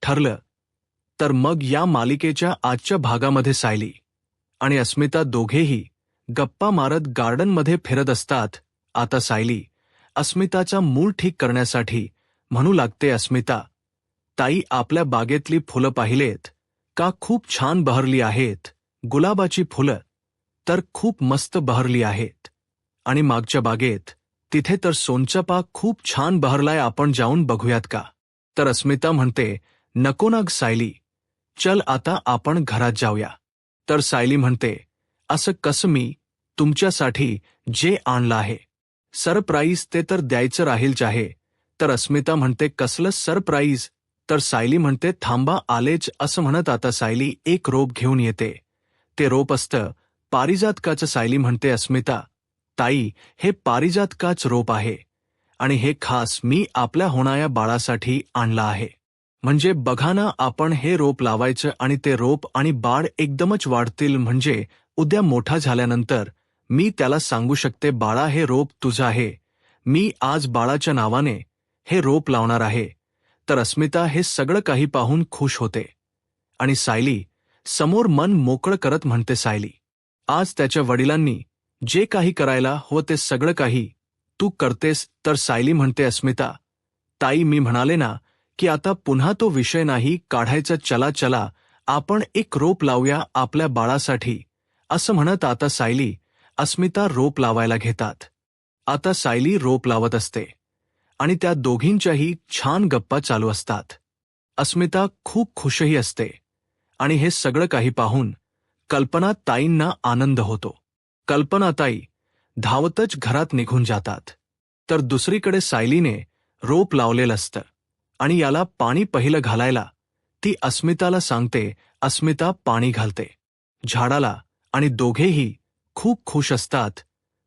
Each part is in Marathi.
ठरलं तर मग या मालिकेच्या आजच्या भागामध्ये सायली आणि अस्मिता दोघेही गप्पा मारत गार्डनमध्ये फिरत असतात. आता सायली अस्मिताचा मूड ठीक करण्यासाठी म्हणू लागते, अस्मिता ताई, आपल्या बागेतली फुलं पाहिलेत का? खूप छान बहरली आहेत. गुलाबाची फुलं तर खूप मस्त बहरली आहेत. आणि मागच्या बागेत तिथे तर सोनचाफा खूप छान बहरलाय, आपण जाऊन बघूयात का? तर अस्मिता म्हणते, नको ना सायली, चल आता आपण घरात जाऊया. तर सायली म्हणते, असं कसं? मी तुमच्यासाठी जे आणलं आहे सरप्राईज ते तर द्यायचं राहीलच आहे. तर अस्मिता म्हणते, कसलं सरप्राईज? तर सायली म्हणते, थांबा आलेच असं म्हणत आता सायली एक रोप घेऊन येते. ते रोप असतं पारिजातकाचं. सायली म्हणते, अस्मिता ताई, हे पारिजातकाच रोप आहे आणि हे खास मी आपल्या होणाऱ्या बाळासाठी आणलं आहे. म्हणजे बघा ना, आपण हे रोप लावायचं आणि ते रोप आणि बाळ एकदमच वाढतील. म्हणजे उद्या मोठा झाल्यानंतर मी त्याला सांगू शकते, बाळा हे रोप तुझं आहे, मी आज बाळाच्या नावाने हे रोप लावणार आहे. तर अस्मिता हे सगळं काही पाहून खुश होते आणि सायली समोर मन मोकळं करत म्हणते, सायली, आज त्याच्या वडिलांनी जे काही करायला हवं ते सगळं काही तू करतेस. तर सायली म्हणते, अस्मिता ताई, मी म्हणाले ना की आता पुन्हा तो विषय नाही काढायचा. चला चला आपण एक रोप लावूया आपल्या बाळासाठी. असं म्हणत आता सायली अस्मिता रोप लावायला घेतात. आता सायली रोप लावत असते आणि त्या दोघींच्याही छान गप्पा चालू असतात. अस्मिता खूप खुशही असते आणि हे सगळं काही पाहून कल्पना ताईंना आनंद होतो. कल्पनाताई धावतच घरात निघून जातात. तर दुसरीकडे सायलीने रोप लावलेलं असतं आणि याला पाणी पहिलं घालायला ती अस्मिताला सांगते. अस्मिता पाणी घालते झाडाला आणि दोघेही खूप खुश असतात.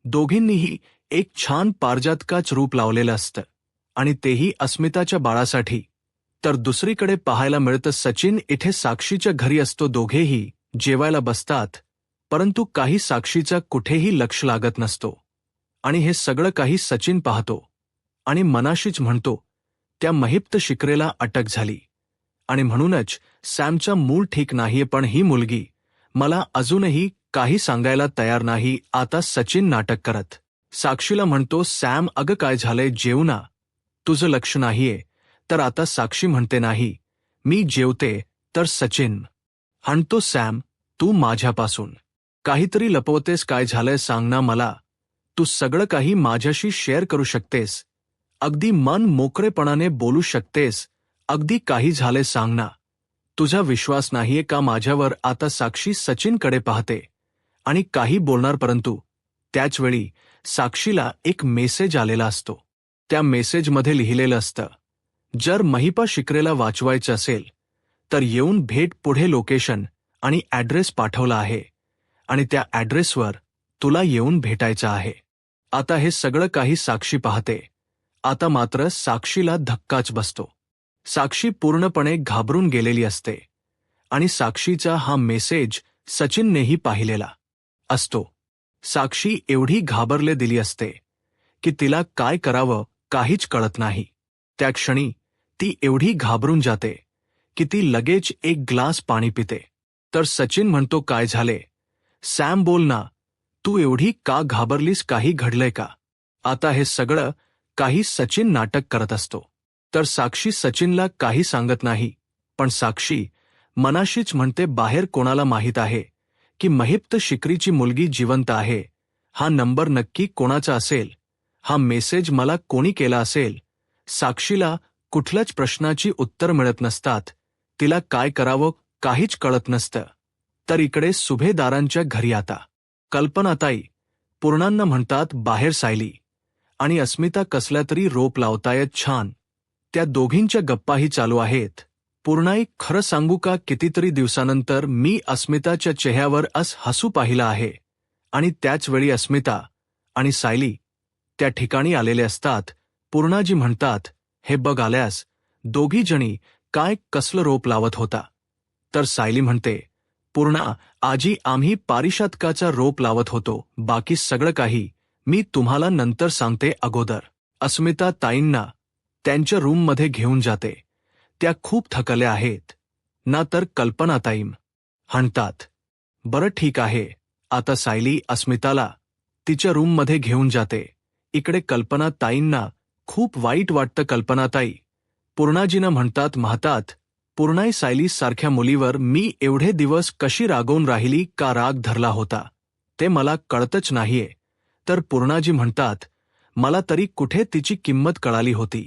दोघींनीही एक छान पारिजातकाचं रोप लावलेलं असतं आणि तेही अस्मिताच्या बाळासाठी. तर दुसरीकडे पाहायला मिळतं सचिन इथे साक्षीच्या घरी असतो. दोघेही जेवायला बसतात, परंतु काही साक्षीचा कुठेही लक्ष लागत नसतो आणि हे सगळं काही सचिन पाहतो आणि मनाशीच म्हणतो, त्या महिप्त शिकरेला अटक झाली आणि म्हणूनच सॅमचा मूड ठीक नाहीये. पण ही मुलगी मला अजूनही काही सांगायला तयार नाही. आता सचिन नाटक करत साक्षीला म्हणतो, सॅम अगं काय झालंय, जेव ना, तुझं लक्ष नाहीये. तर आता साक्षी म्हणते, नाही मी जेवते. तर सचिन हाणतो, सॅम तू माझ्यापासून काहीतरी लपवतेस, काय झालंय सांग ना मला. तू सगळं काही माझ्याशी शेअर करू शकतेस, अगदी मन मोकळेपणाने बोलू शकतेस, अगदी काही झाले सांग ना. तुझा विश्वास नाहीये का माझ्यावर? आता साक्षी सचिनकडे पाहते आणि काही बोलणार, परंतु त्याचवेळी साक्षीला एक मेसेज आलेला असतो. त्या मेसेजमध्ये लिहिलेलं असतं, जर महिपा शिकरेला वाचवायचं असेल तर येऊन भेट. पुढे लोकेशन आणि ॲड्रेस पाठवला आहे आणि त्या ॲड्रेसवर तुला येऊन भेटायचं आहे. आता हे सगळं काही साक्षी पाहते. आता मात्र साक्षीला धक्काच बसतो. साक्षी पूर्णपणे घाबरून गेलेली असते आणि साक्षीचा हा मेसेज सचिननेही पाहिलेला असतो. साक्षी एवढी घाबरले दिली असते की तिला काय करावं काहीच कळत नाही. त्या क्षणी ती एवढी घाबरून जाते की ती लगेच एक ग्लास पाणी पिते. तर सचिन म्हणतो, काय झाले सॅम, बोल ना, तू एवढी का घाबरलीस, काही घडलंय का? आता हे सगळं काही सचिन नाटक करत असतो. तर साक्षी सचिनला काही सांगत नाही, पण साक्षी मनाशीच म्हणते, बाहेर कोणाला माहीत आहे की महिप्त शिकरीची मुलगी जिवंत आहे? हा नंबर नक्की कोणाचा असेल? हा मेसेज मला कोणी केला असेल? साक्षीला कुठल्याच प्रश्नाची उत्तर मिळत नसतात. तिला काय करावं काहीच कळत नसतं. तर इकडे सुभेदारांच्या घरी आता कल्पनाताई पूर्णांना म्हणतात, बाहेर सायली आणि अस्मिता कसल्या तरी रोप लावतायत छान. त्या दोघींच्या गप्पाही चालू आहेत. पूर्णाई, खरं सांगू का, कितीतरी दिवसानंतर मी अस्मिताच्या चेहऱ्यावर हसू पाहिलं आहे. आणि त्याचवेळी अस्मिता आणि सायली त्या ठिकाणी आलेले असतात. पूर्णाजी म्हणतात, हे बघ आल्यास, दोघी जणी काय कसलं रोप लावत होता? तर सायली म्हणते, पूर्णा आजी, आम्ही पारिजातकाचा रोप लावत होतो, बाकी सगळं काही मी तुम्हाला नंतर सांगते. अगोदर अस्मिता ताईंना त्यांच्या रूममध्ये घेऊन जाते. त्या खूप थकल्या आहेत ना. तर कल्पनाताईम म्हणतात, बरं ठीक आहे, आता सायली अस्मिताला तिच्या रूममध्ये घेऊन जाते. इकडे कल्पनाताईंना खूप वाईट वाटतं. कल्पनाताई पूर्णाजीनं म्हणतात, पूर्णाई, सायली सारख्या मुलीवर मी एवढे दिवस कशी रागवून राहिली, का राग धरला होता ते मला कळतच नाहीये. तर पूर्णाजी म्हणतात, मला तरी कुठे तिची किंमत कळाली होती.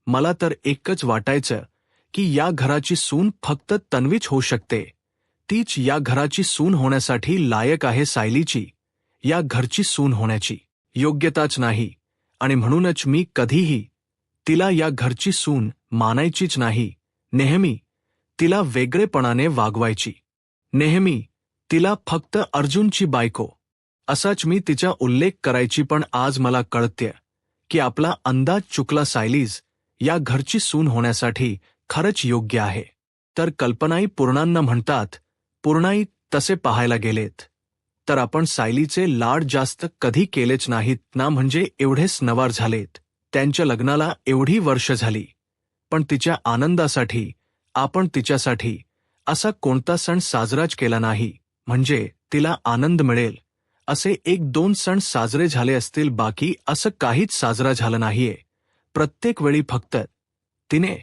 मला तर एकच वाटायचं की या घराची सून फक्त तन्वीच होऊ शकते. तीच या घराची सून होण्यासाठी लायक आहे. सायलीची या घरची सून होण्याची योग्यताच नाही, आणि म्हणूनच मी कधीही तिला या घरची सून मानायचीच नाही. नेहमी तिला वेगळेपणाने वागवायची. नेहमी तिला फक्त अर्जुनची बायको असाच मी तिचा उल्लेख करायची. पण आज मला कळतेय की आपला अंदाज चुकला. सायलीज या घरची सून होण्यासाठी खरंच योग्य आहे. तर कल्पनाई पूर्णांना म्हणतात, पूर्णाई, तसे पाहायला गेलेत तर आपण सायलीचे लाड जास्त कधी केलेच नाहीत ना. म्हणजे एवढेच नवार झालेत, त्यांच्या लग्नाला एवढी वर्ष झाली, पण तिच्या आनंदासाठी आपण तिच्यासाठी असा कोणता सण साजराच केला नाही. म्हणजे तिला आनंद मिळेल असे 1-2 सण साजरे झाले असतील, बाकी असं काहीच साजरा झालं नाहीये. प्रत्येक वेळी फक्त तिने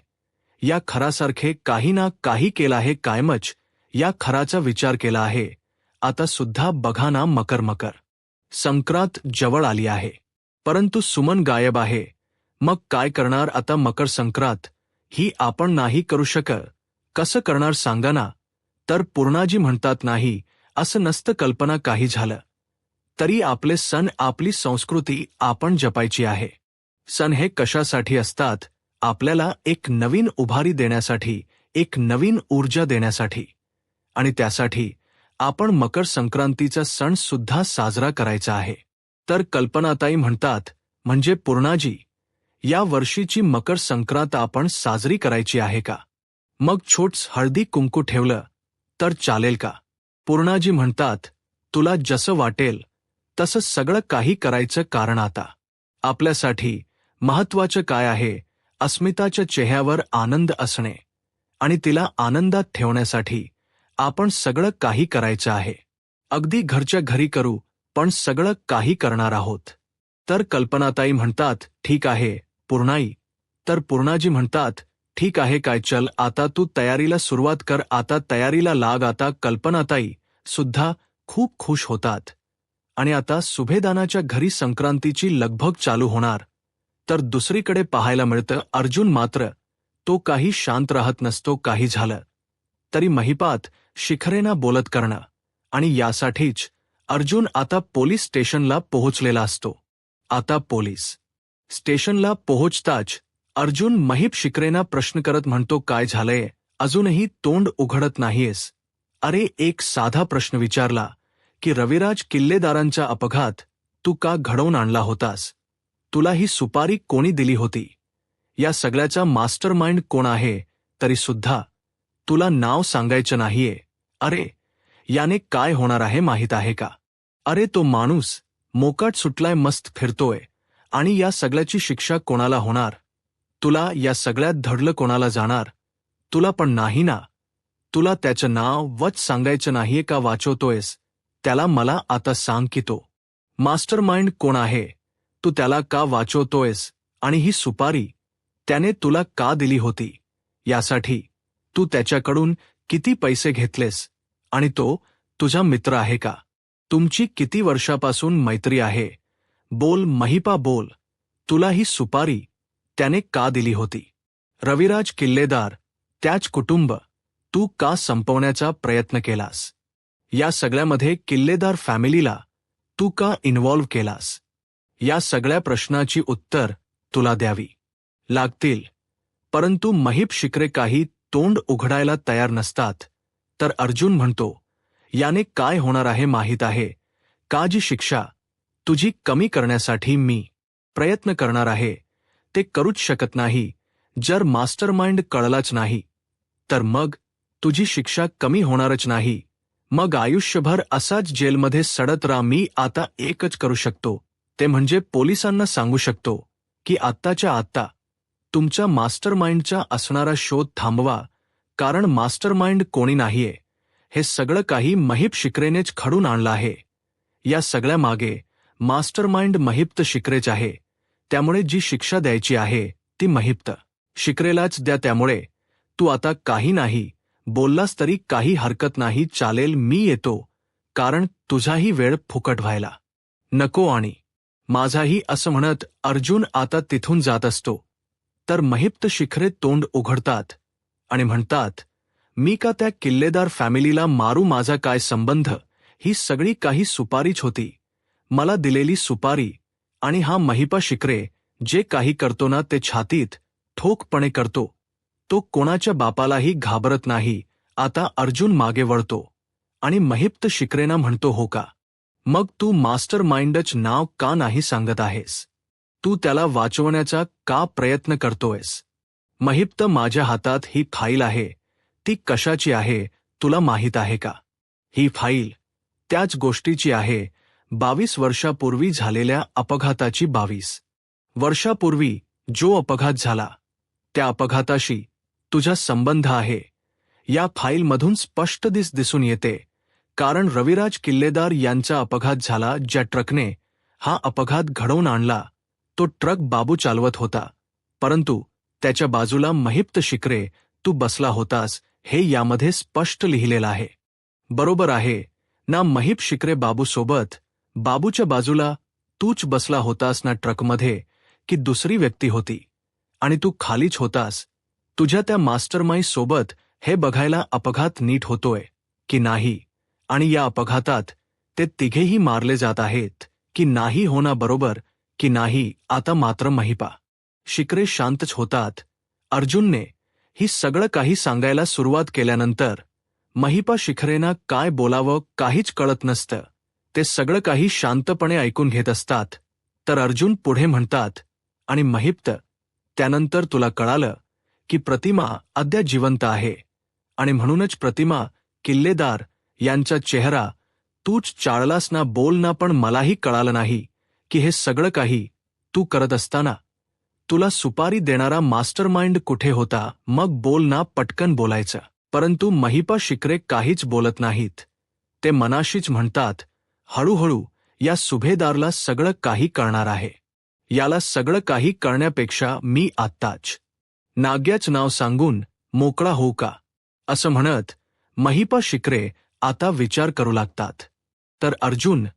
या खरासारखे काही ना काही केलं आहे. कायमच या खराचा विचार केला आहे. आता सुद्धा बघा ना, मकर संक्रांत जवळ आली आहे, परंतु सुमन गायब आहे. मग काय करणार आता? मकर संक्रांत ही आपण नाही करू शकत. कसं करणार सांगा ना. तर पूर्णाजी म्हणतात, नाही, असं नसतं कल्पना. काही झालं तरी आपले सण, आपली संस्कृती आपण जपायची आहे. सण हे कशासाठी असतात? आपल्याला एक नवीन उभारी देण्यासाठी, एक नवीन ऊर्जा देण्यासाठी, आणि त्यासाठी आपण मकर संक्रांतीचा सण सुद्धा साजरा करायचा आहे. तर कल्पनाताई म्हणतात, म्हणजे पूर्णाजी, या वर्षीची मकर संक्रांत आपण साजरी करायची आहे का? मग छोट्स हळदी कुंकू ठेवलं तर चालेल का? पूर्णाजी म्हणतात, तुला जसं वाटेल तसं सगळं काही करायचं. कारण आता आपल्यासाठी महत्वाचं काय आहे? अस्मिताच्या चेहऱ्यावर आनंद असणे, आणि तिला आनंदात ठेवण्यासाठी आपण सगळं काही करायचं आहे. अगदी घरच्या घरी करू, पण सगळं काही करणार आहोत. तर कल्पनाताई म्हणतात, ठीक आहे पूर्णाई. तर पूर्णाजी म्हणतात, ठीक आहे, काय, चल आता तू तयारीला सुरुवात कर. आता तयारीला लाग. आता कल्पनाताई सुद्धा खूप खुश होतात, आणि आता सुभेदानाच्या घरी संक्रांतीची लगबग चालू होणार. तर दुसरीकडे पाहायला मिळतं, अर्जुन मात्र तो काही शांत राहत नसतो. काही झालं तरी महिपात शिखरेंना बोलत करणं, आणि यासाठीच अर्जुन आता पोलीस स्टेशनला पोहोचलेला असतो. आता पोलीस स्टेशनला पोहोचताच अर्जुन महिप शिखरेंना प्रश्न करत म्हणतो, काय झालंय? अजूनही तोंड उघडत नाहीयेस? अरे, एक साधा प्रश्न विचारला की रविराज किल्लेदारांचा अपघात तू का घडवून आणला होतास? तुला ही सुपारी कोणी दिली होती? या सगळ्याचा मास्टरमाइंड कोण आहे? तरी सुद्धा तुला नाव सांगायचं नाहीये. अरे, याने काय होणार आहे माहीत आहे का? अरे, तो माणूस मोकाट सुटलाय, मस्त फिरतोय, आणि या सगळ्याची शिक्षा कोणाला होणार? तुला या सगळ्यात धडलं कोणाला जाणार? तुला पण नाही ना. तुला त्याचं नाव वच सांगायचं नाहीये का? वाचवतोयस त्याला? मला आता सांग की तो मास्टरमाइंड कोण आहे? तू त्याला का वाचवतोयस? आणि ही सुपारी त्याने तुला का दिली होती? यासाठी तू त्याच्याकडून किती पैसे घेतलेस? आणि तो तुझा मित्र आहे का? तुमची किती वर्षापासून मैत्री आहे? बोल महिपा, बोल. तुला ही सुपारी त्याने का दिली होती? रविराज किल्लेदार, त्याच कुटुंब तू का संपवण्याचा प्रयत्न केलास? या सगळ्यामध्ये किल्लेदार फॅमिलीला तू का इन्व्हॉल्व केलास? या सगळ्या प्रश्नाची उत्तर तुला द्यावी लागतील. परंतु महिप शिखरे काही तोंड उघडायला तयार नसतात. तर अर्जुन म्हणतो, याने काय होणार आहे माहीत आहे का? जी शिक्षा तुझी कमी करण्यासाठी मी प्रयत्न करणार आहे ते करूच शकत नाही. जर मास्टरमाइंड कळलाच नाही तर मग तुझी शिक्षा कमी होणारच नाही. मग आयुष्यभर असाच जेलमध्ये सडत राहा. मी आता एकच करू शकतो, ते म्हणजे पोलिसांना सांगू शकतो की आत्ताच्या आत्ता तुमच्या मास्टरमाइंडचा असणारा शोध थांबवा, कारण मास्टरमाइंड कोणी नाहीये, हे सगळं काही महिप शिक्रेनेच घडून आणलं आहे. या सगळ्या मागे मास्टरमाइंड महिप्त शिक्रेच आहे. त्यामुळे जी शिक्षा द्यायची आहे ती महिप्त शिक्रेलाच द्या. त्यामुळे तू आता काही नाही बोललास तरी काही हरकत नाही, चालेल, मी येतो, कारण तुझाही वेळ फुकट व्हायला नको. आणि माझाही, असं म्हणत अर्जुन आता तिथून जात असतो. तर महिप्त शिखरे तोंड उघडतात आणि म्हणतात, मी का त्या किल्लेदार फॅमिलीला मारू? माझा काय संबंध? ही सगळी काही सुपारीच होती, मला दिलेली सुपारी. आणि हा महिपा शिक्रे जे काही करतो ना ते छातीत ठोकपणे करतो. तो कोणाच्या बापालाही घाबरत नाही. आता अर्जुन मागे वळतो आणि महिप्त शिक्रेना म्हणतो, हो का? मग तू मास्टर माइंडच नाव का नाही सांगत आहेस? तू त्याला वाचवण्याचा का प्रयत्न करतोयस? महिप्त, माझ्या हातात ही फाईल आहे. ती कशाची आहे तुला माहीत आहे का? ही फाईल त्याच गोष्टीची आहे, 22 वर्षापूर्वी झालेल्या अपघाताची. 22 वर्षापूर्वी जो अपघात झाला त्या अपघाताशी तुझा संबंध आहे. या फाईलमधून स्पष्ट दिसून येते, कारण रविराज किल्लेदार यांचा अपघात झाला. ज्या ट्रकने हा अपघात घडवून आणला तो ट्रक बाबू चालवत होता, परंतु त्याच्या बाजूला महिप्त शिक्रे तू बसला होतास, हे यामध्ये स्पष्ट लिहिलेलं आहे. बरोबर आहे ना? महिप शिक्रे बाबूसोबत, बाबूच्या बाजूला तूच बसला होतास ना ट्रकमध्ये, की दुसरी व्यक्ती होती आणि तू खालीच होतास तुझ्या त्या मास्टरमाइंड सोबत? हे बघायला अपघात नीट होतोय की नाही, आणि या अपघातात ते तिघेही मारले जात आहेत की नाही, होना बरोबर की नाही? आता मात्र महिपा शिक्रे शांतच होतात. अर्जुनने ही सगळं काही सांगायला सुरुवात केल्यानंतर महिपा शिखरेना काय बोलावं काहीच कळत नसतं. ते सगळं काही शांतपणे ऐकून घेत असतात. तर अर्जुन पुढे म्हणतात, आणि महिप्त, त्यानंतर तुला कळालं की प्रतिमा अद्याप जिवंत आहे, आणि म्हणूनच प्रतिमा किल्लेदार यांचा चेहरा तूच चाळलास ना? बोल ना? पण मलाही कळालं नाही की हे सगळं काही तू करत असताना तुला सुपारी देणारा मास्टरमाइंड कुठे होता? मग बोल ना, पटकन बोलायचं. परंतु महिपा शिक्रे काहीच बोलत नाहीत. ते मनाशीच म्हणतात, हळूहळू या सुभेदारला सगळं काही कळणार आहे. याला सगळं काही कळण्यापेक्षा मी आत्ताच नाग्याच नाव सांगून मोकळा होऊ का? असं म्हणत महिपा शिक्रे आता विचार करू लागतात. तर अर्जुन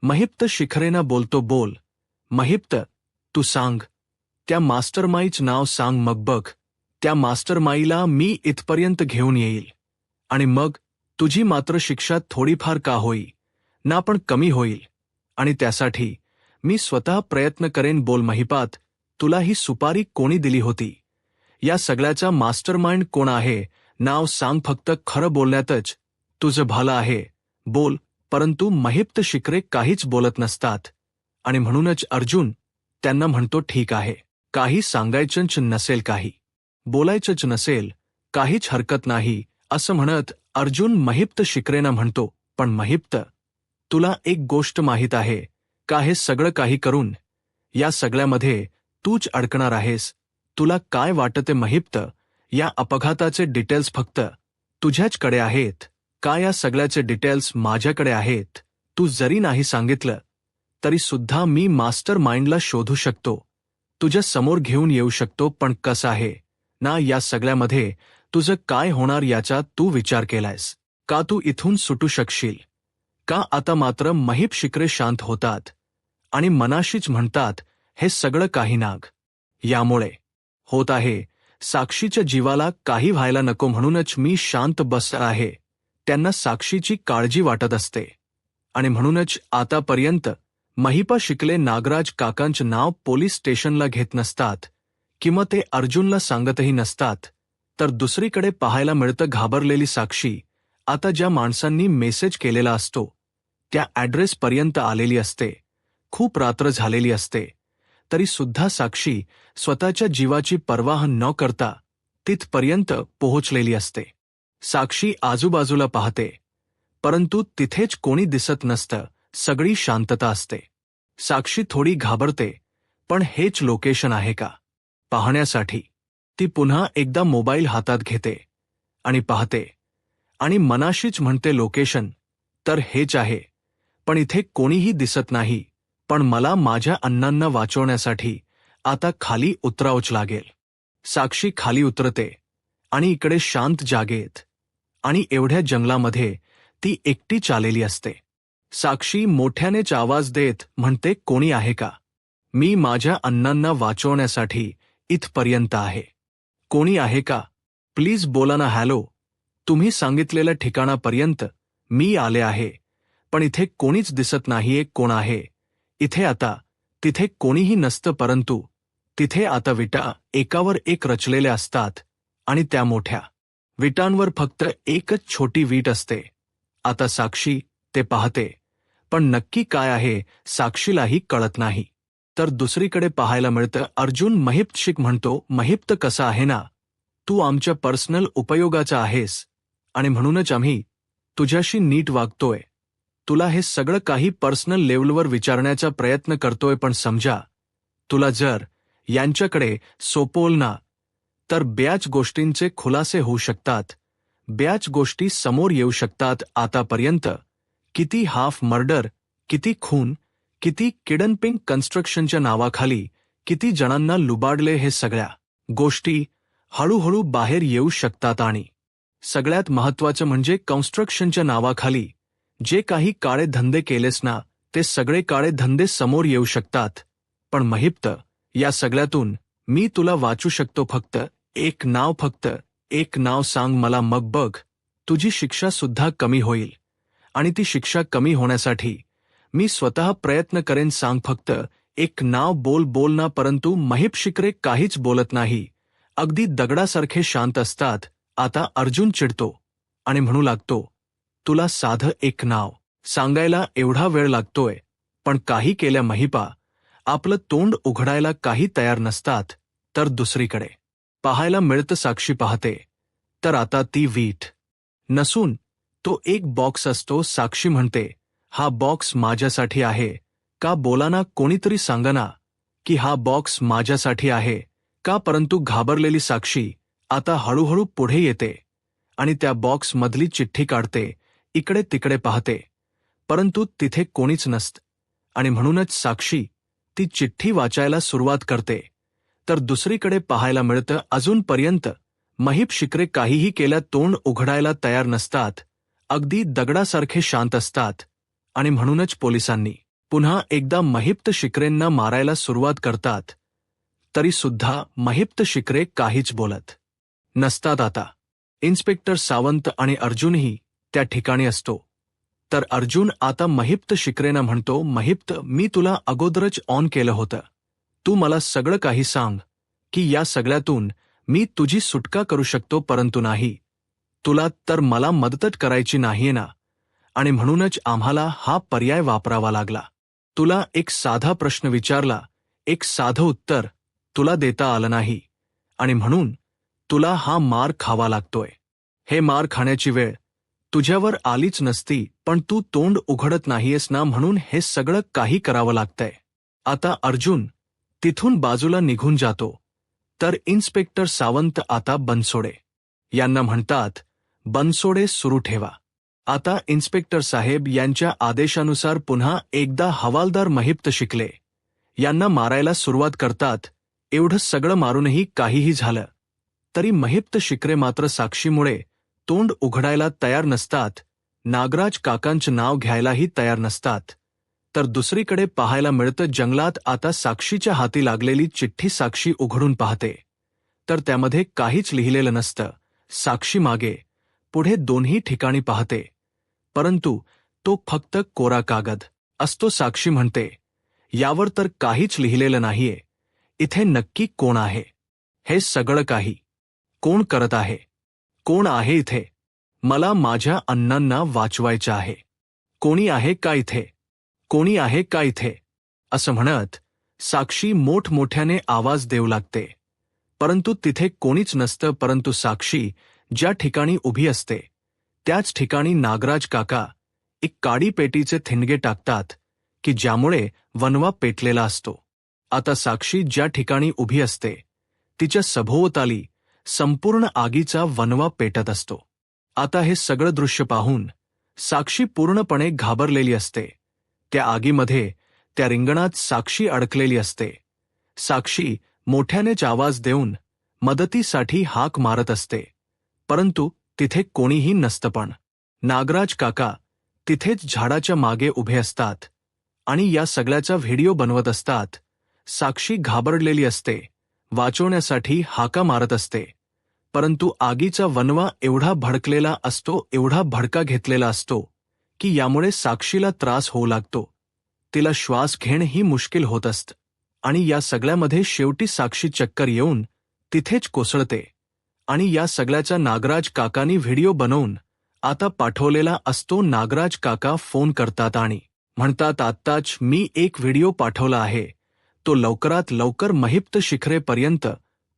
महिप्त शिखरेना बोलतो, बोल महिप्त, तू सांग, त्या मास्टरमाईचं नाव सांग. मग बघ, त्या मास्टरमाईला मी इथपर्यंत घेऊन येईल, आणि मग तुझी मात्र शिक्षा थोडीफार का होई ना, पण कमी होईल, आणि त्यासाठी मी स्वतः प्रयत्न करेन. बोल महिपात, तुला ही सुपारी कोणी दिली होती? या सगळ्याचा मास्टरमाइंड कोण आहे? नाव सांग फक्त. खरं बोलण्यातच तुझं भलं आहे, बोल. परंतु महिप्त शिक्रे काहीच बोलत नसतात, आणि म्हणूनच अर्जुन त्यांना म्हणतो, ठीक आहे, काही सांगायचंच नसेल, काही बोलायचंच नसेल, काहीच हरकत नाही. असं म्हणत अर्जुन महिप्त शिक्रेना म्हणतो, पण महिप्त, तुला एक गोष्ट माहीत आहे का? हे सगळं काही करून या सगळ्यामध्ये तूच अडकणार आहेस. तुला काय वाटते महिप्त, या अपघाताचे डिटेल्स फक्त तुझ्याचकडे आहेत का? या सगळ्याचे डिटेल्स माझ्याकडे आहेत. तू जरी नाही सांगितलं तरी सुद्धा मी मास्टर माइंडला शोधू शकतो, तुझ्या समोर घेऊन येऊ शकतो. पण कसं आहे ना, या सगळ्यामध्ये तुझं काय होणार याचा तू विचार केलायस का? तू इथून सुटू शकशील का? आता मात्र महिप शिक्रे शांत होतात आणि मनाशीच म्हणतात, हे सगळं काही नाग यामुळे होत आहे. साक्षीच्या जीवाला काही व्हायला नको म्हणूनच मी शांत बसलो आहे. त्यांना साक्षीची काळजी वाटत असते, आणि म्हणूनच आतापर्यंत महिपा शिकले नागराज काकांचं नाव पोलीस स्टेशनला घेत नसतात, किंवा ते अर्जुनला सांगतही नसतात. तर दुसरीकडे पाहायला मिळतं घाबरलेली साक्षी आता ज्या माणसांनी मेसेज केलेला असतो त्या ॲड्रेसपर्यंत आलेली असते. खूप रात्र झालेली असते तरी सुद्धा साक्षी स्वतःच्या जीवाची पर्वा न करता तिथपर्यंत पोहोचलेली असते. साक्षी आजूबाजूला पाहते, परंतु तिथेच कोणी दिसत नसतं. सगळी शांतता असते. साक्षी थोडी घाबरते, पण हेच लोकेशन आहे का? पाहण्यासाठी. ती पुन्हा एकदा मोबाईल हातात घेते आणि पाहते आणि मनाशीच म्हणते लोकेशन तर हेच आहे, पण इथे कोणीही दिसत नाही. पण मला माझ्या अण्णांना वाचवण्यासाठी आता खाली उतरावंच लागेल. साक्षी खाली उतरते आणि इकडे शांत जागेत आणि एवढ्या जंगलामध्ये ती एकटी चालेली असते. साक्षी मोठ्यानेच आवाज देत म्हणते, कोणी आहे का? मी माझ्या अण्णांना वाचवण्यासाठी इथपर्यंत आहे. कोणी आहे का? प्लीज बोला ना. हॅलो, तुम्ही सांगितलेल्या ठिकाणापर्यंत मी आले आहे, पण इथे कोणीच दिसत नाहीये. कोण आहे इथे? आता तिथे कोणीही नसतं, परंतु तिथे आता विटा एकावर एक रचलेल्या असतात आणि त्या मोठ्या विटांवर फक्त एकच छोटी वीट असते. आता साक्षी ते पाहते, पण नक्की काय आहे साक्षीलाही कळत नाही. तर दुसरीकडे पाहायला मिळतं अर्जुन महिप्तशिक म्हणतो, महिप्त कसा आहे ना, तू आमच्या पर्सनल उपयोगाचा आहेस आणि म्हणूनच आम्ही तुझ्याशी नीट वागतोय. तुला हे सगळं काही पर्सनल लेव्हलवर विचारण्याचा प्रयत्न करतोय, पण समजा तुला जर यांच्याकडे सोपवलं ना तर बऱ्याच गोष्टींचे खुलासे होऊ शकतात, बऱ्याच गोष्टी समोर येऊ शकतात. आतापर्यंत किती हाफ मर्डर, किती खून, किती किडनॅपिंग कन्स्ट्रक्शनच्या नावाखाली किती जणांना लुबाडले, हे सगळ्या गोष्टी हळूहळू बाहेर येऊ शकतात. आणि सगळ्यात महत्त्वाचं म्हणजे कन्स्ट्रक्शनच्या नावाखाली जे काही काळे धंदे केलेस ना, ते सगळे काळे धंदे समोर येऊ शकतात. पण महिप्त, या सगळ्यातून मी तुला वाचू शकतो. फक्त एक नाव, फक्त एक नाव सांग मला, मग बघ तुझी शिक्षा सुद्धा कमी होईल. आणि ती शिक्षा कमी होण्यासाठी मी स्वतः प्रयत्न करेन. सांग फक्त एक नाव, बोल ना. परंतु महिप्शिकरे काहीच बोलत नाही, अगदी दगडासारखे शांत असतात. आता अर्जुन चिडतो आणि म्हणू लागतो, तुला साधं एक नाव सांगायला एवढा वेळ लागतोय, पण काही केल्या महिपा आपलं तोंड उघडायला काही तयार नसतात. तर दुसरीकडे पाहायला मिळतं साक्षी पाहते तर आता ती वीट नसून तो एक बॉक्स असतो. साक्षी म्हणते, हा बॉक्स माझ्यासाठी आहे का? बोला ना, कोणीतरी सांगा ना की हा बॉक्स माझ्यासाठी आहे का? परंतु घाबरलेली साक्षी आता हळूहळू पुढे येते आणि त्या बॉक्समधली चिठ्ठी काढते, इकडे तिकडे पाहते, परंतु तिथे कोणीच नसतं. आणि म्हणूनच साक्षी ती चिठ्ठी वाचायला सुरुवात करते. तर दुसरीकडे पाहायला मिळतं अजूनपर्यंत महिप्शिकरे काहीही केल्या तोंड उघडायला तयार नसतात, अगदी दगडासारखे शांत असतात. आणि म्हणूनच पोलिसांनी पुन्हा एकदा महिप्त शिकरेंना मारायला सुरुवात करतात. तरी सुद्धा महिप्त शिकरे काहीच बोलत नसतात. आता इन्स्पेक्टर सावंत आणि अर्जुनही त्या ठिकाणी असतो. तर अर्जुन आता महिप्त शिकरेंना म्हणतो, महिप्त, मी तुला अगोदरच ऑन केलं होतं, तू मला सगळं काही सांग की या सगळ्यातून मी तुझी सुटका करू शकतो. परंतु नाही, तुला तर मला मदतच करायची नाहीये ना, आणि म्हणूनच आम्हाला हा पर्याय वापरावा लागला. तुला एक साधा प्रश्न विचारला, एक साधं उत्तर तुला देता आलं नाही, आणि म्हणून तुला हा मार खावा लागतोय. हे मार खाण्याची वेळ तुझ्यावर आलीच नसती, पण तू तोंड उघडत नाहीयेस ना, म्हणून हे सगळं काही करावं लागतंय. आता अर्जुन तिथून बाजूला निघून जातो. तर इन्स्पेक्टर सावंत आता बनसोडे यांना म्हणतात, बनसोडे सुरू ठेवा. आता इन्स्पेक्टर साहेब यांच्या आदेशानुसार पुन्हा एकदा हवालदार महिप्त शिकले यांना मारायला सुरुवात करतात. एवढं सगळं मारूनही काहीही झालं तरी महिप्त शिकरे मात्र साक्षीमुळे तोंड उघडायला तयार नसतात, नागराज काकांचं नाव घ्यायलाही तयार नसतात. तर दुसरीकडे पाहायला मिळतं जंगलात आता साक्षीच्या हाती लागलेली चिठ्ठी साक्षी उघडून पाहते. तर त्यामध्ये काहीच लिहिलेलं नसतं. साक्षी मागे पुढे दोन्ही ठिकाणी पाहते, परंतु तो फक्त कोरा कागद असतो. साक्षी म्हणते, यावर तर काहीच लिहिलेलं नाहीये. इथे नक्की कोण आहे? हे सगळं काही कोण करत आहे? कोण आहे इथे? मला माझ्या अण्णांना वाचवायचं आहे. कोणी आहे का इथे? कोणी आहे का इथे? असं म्हणत साक्षी मोठमोठ्याने आवाज देऊ लागते, परंतु तिथे कोणीच नसतं. परंतु साक्षी ज्या ठिकाणी उभी असते त्याच ठिकाणी नागराज काका एक काडी पेटीचे थिंडगे टाकतात की ज्यामुळे वनवा पेटलेला असतो. आता साक्षी ज्या ठिकाणी उभी असते तिच्या सभोवताली संपूर्ण आगीचा वणवा पेटत असतो. आता हे सगळं दृश्य पाहून साक्षी पूर्णपणे घाबरलेली असते. त्या आगीमध्ये, त्या रिंगणात साक्षी अडकलेली असते. साक्षी मोठ्यानेच आवाज देऊन मदतीसाठी हाक मारत असते, परंतु तिथे कोणीही नसतं. पण नागराज काका तिथेच झाडाच्या मागे उभे असतात आणि या सगळ्याचा व्हिडिओ बनवत असतात. साक्षी घाबरलेली असते, वाचवण्यासाठी हाका मारत असते, परंतु आगीचा वणवा एवढा भडकलेला असतो, एवढा भडका घेतलेला असतो की यामुळे साक्षीला त्रास होऊ लागतो. तिला श्वास घेणंही मुश्किल होत असतं आणि या सगळ्यामध्ये शेवटी साक्षी चक्कर येऊन तिथेच कोसळते. आणि या सगळ्याचा नागराज काकांनी व्हिडिओ बनवून आता पाठवलेला असतो. नागराज काका फोन करतात आणि म्हणतात, आत्ताच मी एक व्हिडिओ पाठवला आहे, तो लवकरात लवकर महिप्त शिखरेपर्यंत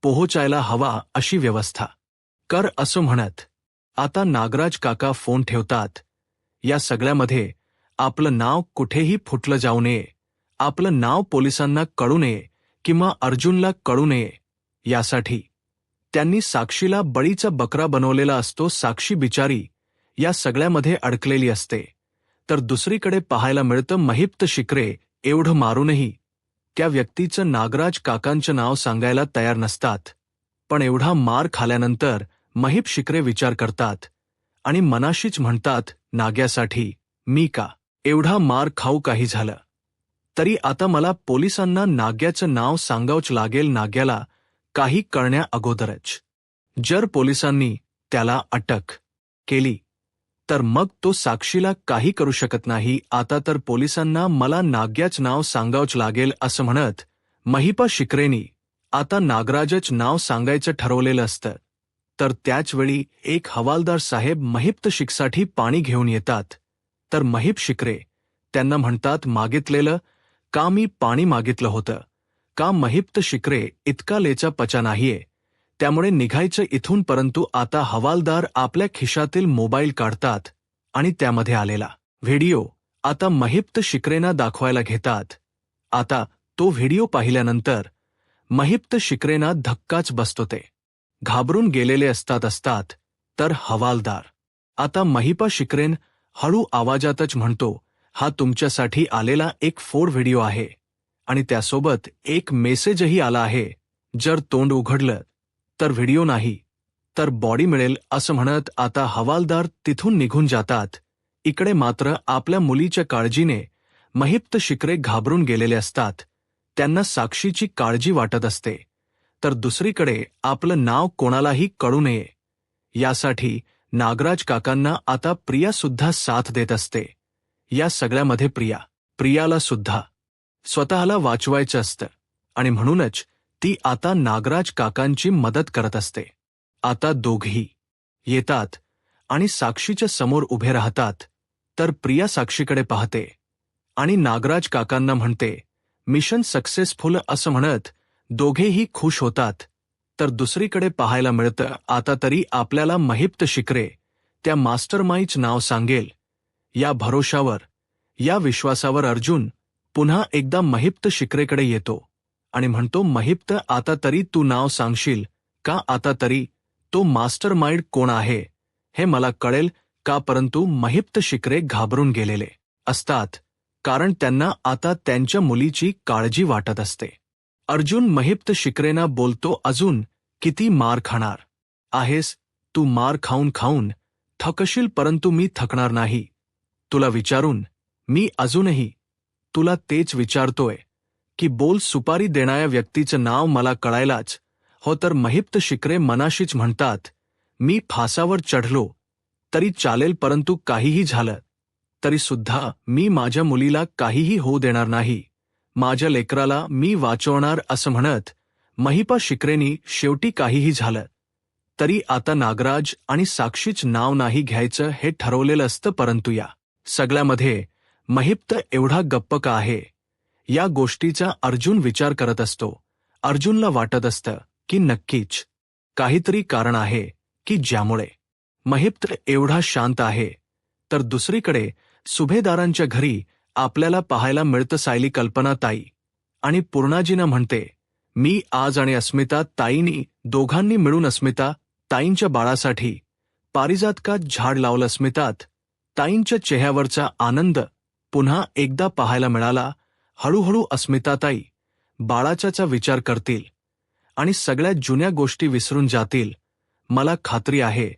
पोहोचायला हवा अशी व्यवस्था कर असं म्हणत आता नागराज काका फोन ठेवतात. या सगळ्यामध्ये आपलं नाव कुठेही फुटलं जाऊ नये, आपलं नाव पोलिसांना कळू नये किंवा अर्जुनला कळू नये, यासाठी त्यांनी साक्षीला बळीचा बकरा बनवलेला असतो. साक्षी बिचारी या सगळ्यामध्ये अडकलेली असते. तर दुसरीकडे पाहायला मिळतं महिप्त शिखरे एवढं मारूनही त्या व्यक्तीचं नागराज काकांचं नाव सांगायला तयार नसतात. पण एवढा मार खाल्यानंतर महिप शिखरे विचार करतात आणि मनाशीच म्हणतात, नाग्यासाठी मी का एवढा मार खाऊ, काही झालं तरी आता मला पोलिसांना नाग्याचं नाव सांगावंच लागेल. नाग्याला काही करण्या अगोदरच जर पोलिसांनी त्याला अटक केली तर मग तो साक्षीला काही करू शकत नाही. आता तर पोलिसांना मला नाग्याच नाव सांगावंच लागेल असं म्हणत महिपा शिखरेनी आता नागराजच नाव सांगायचं ठरवलेलं असतं. तर त्याचवेळी एक हवालदार साहेब महिप्त शिखसाठी पाणी घेऊन येतात. तर महिप शिखरे त्यांना म्हणतात, मागितलेलं का मी पाणी मागितलं होतं का? महिप्त शिखरे इतका लेचा पचा नाहीये, त्यामुळे निघायचं इथून. परंतु आता हवालदार आपल्या खिशातील मोबाईल काढतात आणि त्यामध्ये आलेला व्हिडिओ आता महिप्त शिखरेंना दाखवायला घेतात. आता तो व्हिडिओ पाहिल्यानंतर महिप्त शिखरेंना धक्काच बसतो. ते घाबरून गेलेले असतात. तर हवालदार आता महिपा शिखरेन हळू आवाजातच म्हणतो, हा तुमच्यासाठी आलेला एक फोड व्हिडिओ आहे आणि त्यासोबत एक मेसेजही आला आहे. जर तोंड उघडलं तर व्हिडिओ नाही तर बॉडी मिळेल असं म्हणत आता हवालदार तिथून निघून जातात. इकडे मात्र आपल्या मुलीच्या काळजीने महिप्त शिखरे घाबरून गेलेले असतात. त्यांना साक्षीची काळजी वाटत असते. तर दुसरीकडे आपलं नाव कोणालाही कळू नये यासाठी नागराज काकांना आता प्रिया सुद्धा साथ देत असते. या सगळ्यामध्ये प्रियाला सुद्धा स्वतःला वाचवायचं असतं आणि म्हणूनच ती आता नागराज काकांची मदत करत असते. आता दोघही येतात आणि साक्षीच्या समोर उभे राहतात. तर प्रिया साक्षीकडे पाहते आणि नागराज काकांना म्हणते, मिशन सक्सेसफुल असं म्हणत दोघेही खुश होतात. तर दुसरीकडे पाहायला मिळतं आता तरी आपल्याला महिप्त शिखरे त्या मास्टरमाइंडचं नाव सांगेल. या भरोशावर, या विश्वासावर अर्जुन पुन्हा एकदा महिप्त शिखरेकडे येतो आणि म्हणतो, महिप्त आता तरी तू नाव सांगशील का? आता तरी तो मास्टरमाइंड कोण आहे हे मला कळेल का? परंतु महिप्त शिखरे घाबरून गेलेले असतात, कारण त्यांना आता त्यांच्या मुलीची काळजी वाटत असते. अर्जुन महिप्त शिखरेंना बोलतो, अजून किती मार खाणार आहेस तू? मार खाऊन खाऊन थकशील, परंतु मी थकणार नाही. तुला विचारून मी अजूनही तुला तेच विचारतोय की बोल, सुपारी देणाऱ्या व्यक्तीचं नाव मला कळायलाच हो. तर महिप्त शिखरे मनाशीच म्हणतात, मी फासावर चढलो तरी चालेल, परंतु काहीही झालं तरी सुद्धा मी माझ्या मुलीला काहीही होऊ देणार नाही. माझ्या लेकराला मी वाचवणार असं म्हणत महिपा शिखरेंनी शेवटी काहीही झालं तरी आता नागराज आणि साक्षीच नाव नाही घ्यायचं हे ठरवलेलं असतं. परंतु या सगळ्यामध्ये महिप्त एवढा गप्प का आहे या गोष्टीचा अर्जुन विचार करत असतो. अर्जुनला वाटत असतं की नक्कीच काहीतरी कारण आहे की ज्यामुळे महिप्त एवढा शांत आहे. तर दुसरीकडे सुभेदारांच्या घरी आपल्याला पाहायला मिळतं सायली कल्पनाताई आणि पूर्णाजीना म्हणते, मी आज आणि अस्मिता ताईंनी दोघांनी मिळून अस्मिता ताईंच्या बाळासाठी पारिजातकात झाड लावलं. अस्मितात ताईंच्या चेहऱ्यावरचा आनंद पुन्हा एकदा पाहायला मिळाला. हळूहळू अस्मिताताई बाळाचा विचार करतील आणि सगळ्या जुन्या गोष्टी विसरून जातील. मला खात्री आहे.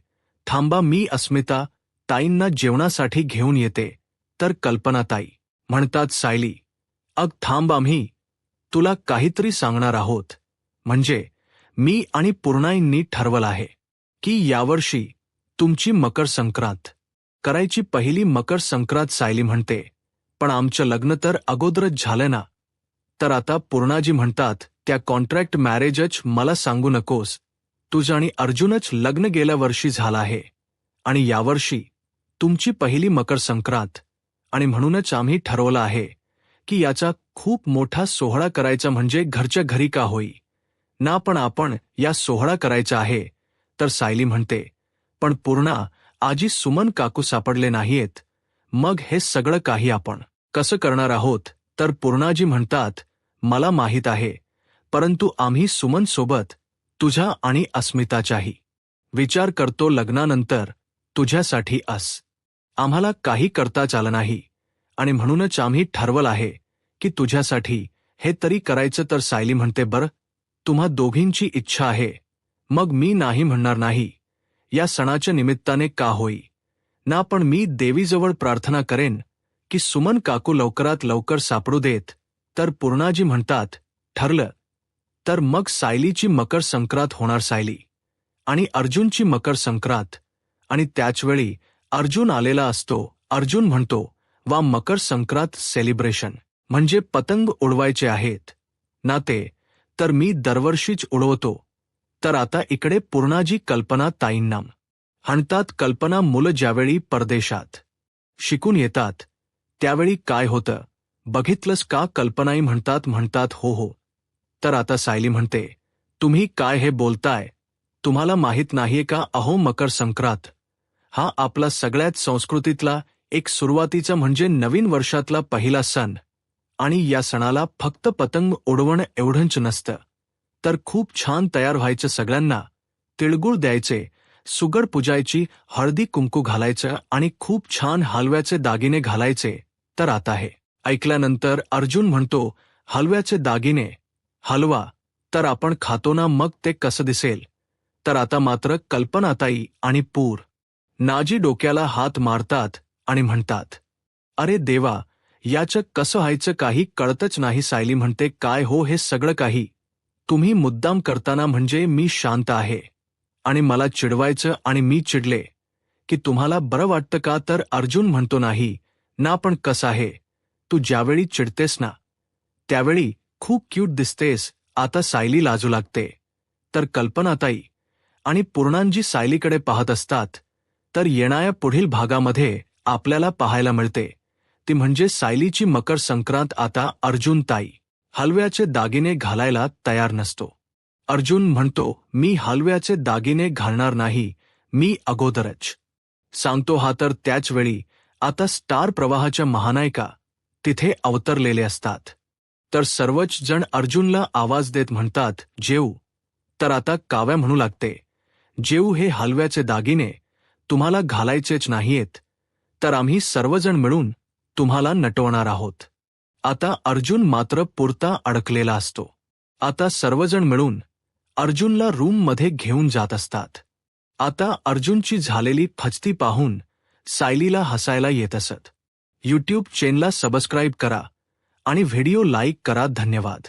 थांबा, मी अस्मिता ताईंना जेवणासाठी घेऊन येते. तर कल्पनाताई म्हणतात, सायली अग थांब, आम्ही तुला काहीतरी सांगणार आहोत. म्हणजे मी आणि पूर्णाईंनी ठरवलं आहे की यावर्षी तुमची मकर संक्रांत करायची. पहिली मकर संक्रांत. सायली म्हणते, पण आमचं लग्न तर अगोदरच झालं ना. तर आता पूर्णाजी म्हणतात, त्या कॉन्ट्रॅक्ट मॅरेजच मला सांगू नकोस. तुझं आणि अर्जुनच लग्न गेल्या वर्षी झालं आहे आणि यावर्षी तुमची पहिली मकर संक्रांत, आणि म्हणूनच आम्ही ठरवलं आहे की याचा खूप मोठा सोहळा करायचा. म्हणजे घरच्या घरी का होई ना, पण आपण या सोहळा करायचा आहे. तर सायली म्हणते, पण पूर्णा, आजी सुमन काकू सापडले नाहीयेत, मग हे सगळं काही आपण कसं करणार आहोत. तर पूर्णाजी म्हणतात, मला माहीत आहे, परंतु आम्ही सुमन सोबत तुझ्या आणि अस्मिताचाही विचार करतो. लग्नानंतर तुझ्यासाठी आम्हाला काही करताच आलं नाही आणि म्हणूनच आम्ही ठरवलं आहे की तुझ्यासाठी हे तरी करायचं. तर सायली म्हणते, बरं, तुम्हा दोघींची इच्छा आहे, मग मी नाही म्हणणार नाही. या सणाच्या निमित्ताने का होई ना, पण मी देवीजवळ प्रार्थना करेन की सुमन काकू लवकरात लवकर सापडू देत. तर पूर्णाजी म्हणतात, ठरलं. तर मग सायलीची मकर संक्रांत होणार. सायली आणि अर्जुनची मकर संक्रांत. आणि त्याचवेळी अर्जुन आलेला असतो. अर्जुन म्हणतो, वा, मकर संक्रांत सेलिब्रेशन म्हणजे पतंग उडवायचे आहेत ना ते. तर मी दरवर्षीच उडवतो. तर आता इकडे पूर्णाजी कल्पना ताईंना हाणतात. कल्पना मुलं ज्यावेळी परदेशात शिकून येतात त्यावेळी काय होतं बघितलंस का. कल्पनाई म्हणतात हो हो. तर आता सायली म्हणते, तुम्ही काय हे बोलताय, तुम्हाला माहीत नाहीये का. अहो, मकर संक्रांत हा आपला सगळ्यात संस्कृतीतला एक सुरुवातीचा म्हणजे नवीन वर्षातला पहिला सण. आणि या सणाला फक्त पतंग उडवणं एवढंच नसतं, तर खूप छान तयार व्हायचं. सगळ्यांना तिळगुळ द्यायचे, सुगड पुजायची, हळदी कुंकू घालायचं आणि खूप छान हलव्याचे दागिने घालायचे. तर आता हे ऐकल्यानंतर अर्जुन म्हणतो, हलव्याचे दागिने, हलवा तर आपण खातो ना, मग ते कसं दिसेल. तर आता मात्र कल्पनाताई आणि नाजी डोक्याला हात मारतात आणि म्हणतात, अरे देवा, याचं कसं व्हायचं काही कळतच नाही. सायली म्हणते, काय हो हे सगळं काही तुम्ही मुद्दाम करताना. म्हणजे मी शांत आहे आणि मला चिडवायचं आणि मी चिडले की तुम्हाला बरं वाटतं का. तर अर्जुन म्हणतो, नाही ना, पण कसं आहे, तू ज्यावेळी चिडतेस ना त्यावेळी खूप क्यूट दिसतेस. आता सायली लाजू लागते. तर कल्पनाताई आणि पूर्णांजी सायलीकडे पाहत असतात. तर येणाऱ्या पुढील भागामध्ये आपल्याला पाहायला मिळते ती म्हणजे सायलीची मकर संक्रांत. आता अर्जुन ताई हलव्याचे दागिने घालायला तयार नसतो. अर्जुन म्हणतो, मी हलव्याचे दागिने घालणार नाही, मी अगोदरच सांगतो हा. तर त्याच वेळी आता स्टार प्रवाहाच्या महानायिका तिथे अवतरलेले असतात. तर सर्वच जण अर्जुनला आवाज देत म्हणतात, जेऊ. तर आता काव्या म्हणू लागते, जेऊ, हे हलव्याचे दागिने तुम्हाला घालायचेच नाहीयेत, तर आम्ही सर्वजण मिळून तुम्हाला नटवणार आहोत. आता अर्जुन मात्र पुरता अडकलेला असतो. आता सर्वजण मिळून अर्जुनला रूममध्ये घेऊन जात असतात. आता अर्जुनची झालेली फजती पाहून सायलीला हसायला येत असत. यूट्यूब चॅनलला सबस्क्राईब करा आणि व्हिडिओ लाईक करा. धन्यवाद.